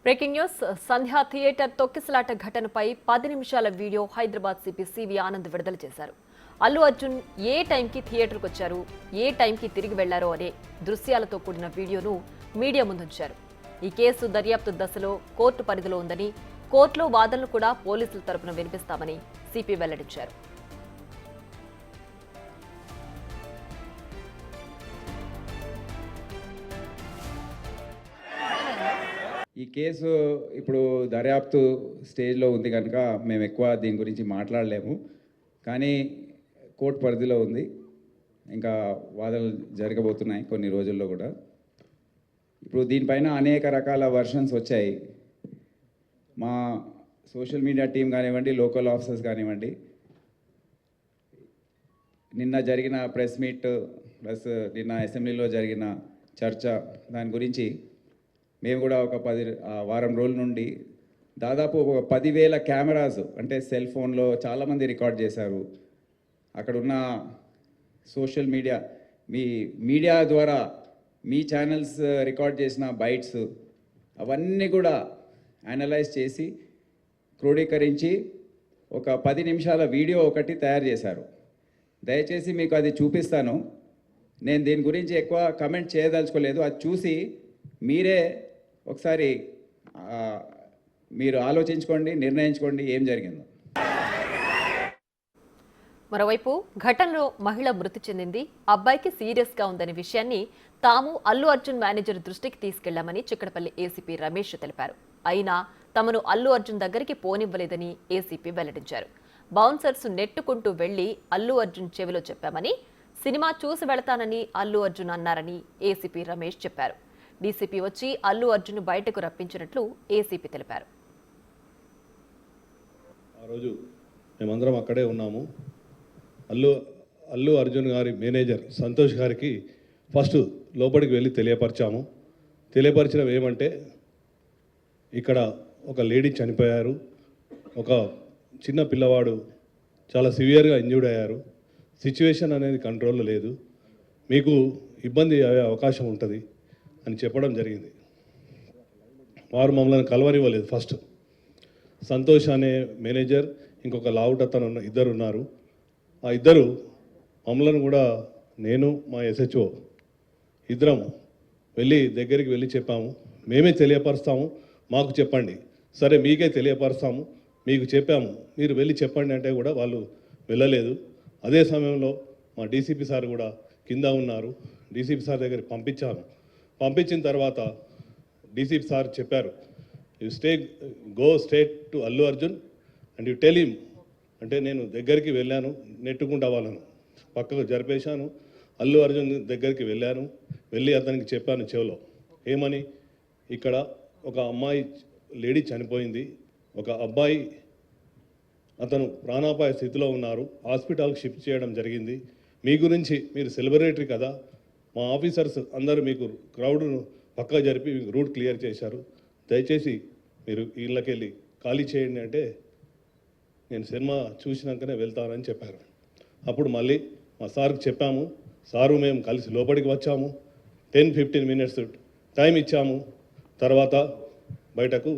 Breaking news సంధ్యా theatre తొక్కిసలాట ఘటనపై 10 నిమిషాల వీడియో హైదరాబాద్ సిపి సివి ఆనంద్ విడుదల చేశారు. అల్లు అర్జున్ ఏ టైంకి థియేటర్కు వచ్చారు, ఏ టైంకి తిరిగి వెళ్లారో అనే దృశ్యాలతో కూడిన వీడియోను మీడియా ముందుంచారు. ఈ కేసు దర్యాప్తు దశలో కోర్టు పరిధిలో ఉందని, కోర్టులో వాదనలు కూడా పోలీసుల తరపున వినిపిస్తామని సిపి వెల్లడించారు. ఈ కేసు ఇప్పుడు దర్యాప్తు స్టేజ్లో ఉంది కనుక మేము ఎక్కువ దీని గురించి మాట్లాడలేము. కానీ కోర్టు పరిధిలో ఉంది, ఇంకా వాదనలు జరగబోతున్నాయి కొన్ని రోజుల్లో కూడా. ఇప్పుడు దీనిపైన అనేక రకాల వర్షన్స్ వచ్చాయి. మా సోషల్ మీడియా టీం కానివ్వండి, లోకల్ ఆఫీసర్స్ కానివ్వండి, నిన్న జరిగిన ప్రెస్ మీట్ ప్లస్ నిన్న అసెంబ్లీలో జరిగిన చర్చ, దాని గురించి మేము కూడా ఒక వారం రోజుల నుండి దాదాపు ఒక 10,000 కెమెరాస్, అంటే సెల్ ఫోన్లో చాలామంది రికార్డ్ చేశారు. అక్కడ ఉన్న సోషల్ మీడియా ద్వారా మీ ఛానల్స్ రికార్డ్ చేసిన బైట్స్ అవన్నీ కూడా అనలైజ్ చేసి క్రోడీకరించి ఒక 10 నిమిషాల వీడియో ఒకటి తయారు చేశారు. దయచేసి మీకు అది చూపిస్తాను. నేను దీని గురించి ఎక్కువ కమెంట్ చేయదలుచుకోలేదు. అది చూసి మీరే ఒకసారి మీరు ఆలోచించుకోండి, నిర్ణయించుకోండి ఏం జరిగిందో. మరోవైపు ఘటనలో మహిళ మృతి చెందింది. అబ్బాయికి సీరియస్ గా ఉందనే విషయాన్ని తాము అల్లు అర్జున్ మేనేజర్ దృష్టికి తీసుకెళ్లామని చిక్కడపల్లి ఏసీపీ రమేష్ తెలిపారు. అయినా తమను అల్లు అర్జున్ దగ్గరికి పోనివ్వలేదని ఏసీపీ వెల్లడించారు. బౌన్సర్స్ నెట్టుకుంటూ వెళ్లి అల్లు అర్జున్ చెవిలో చెప్పామని, సినిమా చూసి వెళతానని అల్లు అర్జున్ అన్నారని ఏసీపీ రమేష్ చెప్పారు. డీసీపీ వచ్చి అల్లు అర్జున్ బయటకు రప్పించినట్లు ఏసీపీ తెలిపారు. ఆ రోజు మేమందరం అక్కడే ఉన్నాము. అల్లు అర్జున్ గారి మేనేజర్ సంతోష్ గారికి ఫస్ట్ లోపలికి వెళ్ళి తెలియపరచడం ఏమంటే, ఇక్కడ ఒక లేడీ చనిపోయారు, ఒక చిన్న పిల్లవాడు చాలా సివియర్గా ఇంజ్యూర్డ్ అయ్యారు, సిచ్యువేషన్ అనేది కంట్రోల్లో లేదు, మీకు ఇబ్బంది అయ్యే అవకాశం ఉంటుంది అని చెప్పడం జరిగింది. వారు మమ్మల్ని కలవనివ్వలేదు. ఫస్ట్ సంతోష్ అనే మేనేజర్, ఇంకొక లావుట్ అతను ఇద్దరు ఉన్నారు. ఆ ఇద్దరు మమ్మల్ని కూడా, నేను మా ఎస్హెచ్ఓ ఇద్దరం దగ్గరికి వెళ్ళి చెప్పాము, మేమే తెలియపరుస్తాము, మాకు చెప్పండి. సరే మీకే తెలియపరుస్తాము, మీకు చెప్పాము, మీరు వెళ్ళి చెప్పండి అంటే కూడా వాళ్ళు వెళ్ళలేదు. అదే సమయంలో మా డీసీపీ సార్ కూడా కింద ఉన్నారు. డీసీపీ సార్ దగ్గరికి పంపించిన తర్వాత డీసీపీ సార్ చెప్పారు, you go straight to Allu Arjun and you tell him. అంటే నేను దగ్గరికి వెళ్ళాను, నెట్టుకుంటా వాళ్ళను పక్కకు జరిపేశాను. అల్లు అర్జున్ దగ్గరికి వెళ్ళి అతనికి చెప్పాను చెవిలో, ఏమని, ఇక్కడ ఒక అమ్మాయి లేడీ చనిపోయింది, ఒక అబ్బాయి అతను ప్రాణాపాయ స్థితిలో ఉన్నారు, హాస్పిటల్కి షిఫ్ట్ చేయడం జరిగింది. మీ గురించి, మీరు సెలబ్రిటీ కదా, మా ఆఫీసర్స్ అందరూ మీకు క్రౌడ్ను పక్కా జరిపి మీకు రూట్ క్లియర్ చేశారు, దయచేసి మీరు ఇళ్ళకి వెళ్ళి ఖాళీ చేయండి అంటే, నేను సినిమా చూసినాకనే వెళ్తానని చెప్పారు. అప్పుడు మళ్ళీ మా సార్కి చెప్పాము, సారు మేము కలిసి లోపలికి వచ్చాము, 10-15 minutes టైం ఇచ్చాము, తర్వాత బయటకు